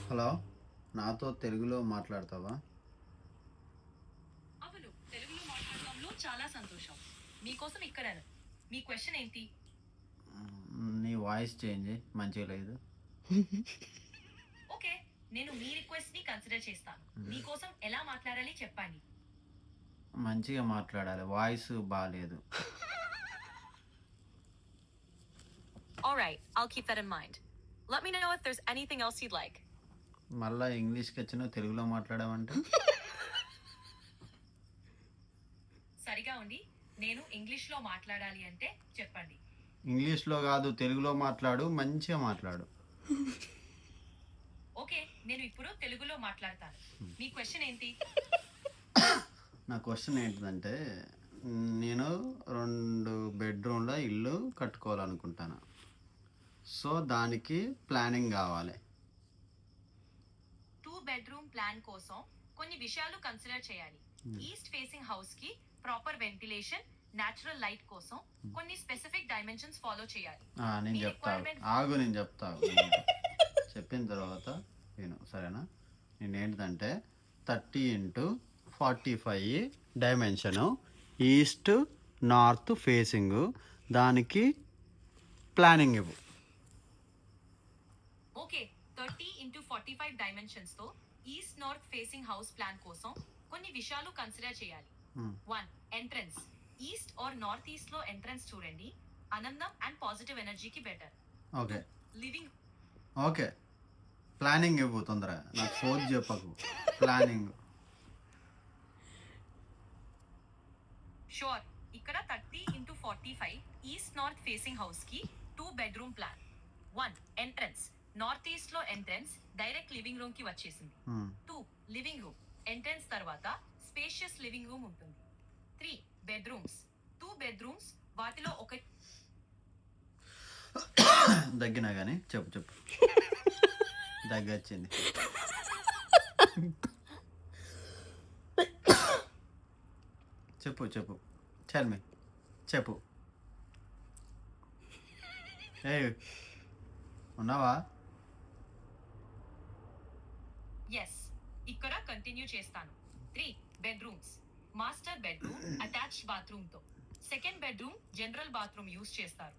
Hello, నాతో తెలుగులో మాట్లాడతావా? అవును, తెలుగులో మాట్లాడడంలో చాలా సంతోషం. మీకోసం ఇక్కడను. మీ క్వశ్చన్ ఏంటి? నీ వాయిస్ చేంజ్ మంచిగా లేదు. ఓకే, నేను మీ రిక్వెస్ట్ ని కన్సిడర్ చేస్తాను. మీకోసం ఎలా మాట్లాడాలి చెప్పండి. మంచిగా మాట్లాడాలి, వాయిస్ బాగాలేదు. Alright, I'll keep that in mind. Let me know if there's anything else you'd like. మళ్ళా ఇంగ్లీష్కి వచ్చిన తెలుగులో మాట్లాడామంటే సరిగా ఉండి నేను ఇంగ్లీష్లో మాట్లాడాలి అంటే చెప్పండి. ఇంగ్లీష్లో కాదు, తెలుగులో మాట్లాడు, మంచిగా మాట్లాడు. ఓకే, నేను ఇప్పుడు తెలుగులో మాట్లాడతాను. మీ క్వశ్చన్ ఏంటి? నా క్వశ్చన్ ఏంటిదంటే, నేను 2 బెడ్రూమ్ల ఇల్లు కట్టుకోవాలనుకుంటాను. సో దానికి ప్లానింగ్ కావాలి. 2 బెడ్రూమ్ ప్లాన్ కోసం కొన్ని విషయాలు కన్సిడర్ చేయాలి. ఈస్ట్ ఫేసింగ్ హౌస్ కి ప్రాపర్ వెంటిలేషన్, న్యాచురల్ లైట్ కోసం కొన్ని స్పెసిఫిక్ డైమెన్షన్స్ ఫాలో చేయాలి. నేను చెప్తా చెప్పిన తర్వాత నేను సరేనా. నేనేంటంటే 30x45 dimension, east north facing, దానికి ప్లానింగ్ ఇవ్వు. ఓకే, 30x45 డైమెన్షన్స్ తో east north facing house plan కోసం కొన్ని విషయాలు కన్సిడర్ చేయాలి. 1. Entrance. East or north east లో ఎంట్రన్స్ చూడండి. ఆనందం అండ్ పాజిటివ్ ఎనర్జీకి better. Okay living. Okay planning ఇవ్వు తొందరగా, నాకు ఫోన్ చెప్పకు. Planning sure. ఇక్కడ 30x45 east north facing house కి 2 bedroom plan. 1. Entrance. North east లో ఎంట్రన్స్ డైరెక్ట్ లివింగ్ రూమ్ కి వచ్చేసింది. 2. Living room. ఎంట్రన్స్ తర్వాత స్పేషియస్ లివింగ్ రూమ్ ఉంటుంది. 3. బెడ్రూమ్స్. 2 బెడ్రూమ్స్, వాటిలో ఒక దగ్గినా కానీ చెప్పు దగ్గొచ్చింది. చెప్పు చల్మి చెప్పు. ఏ ఉన్నావా? ఎస్, ఇక్కడ కంటిన్యూ చేస్తాను. 3 bedrooms. Master bedroom attached bathroom తో. Second bedroom general bathroom use చేస్తారు.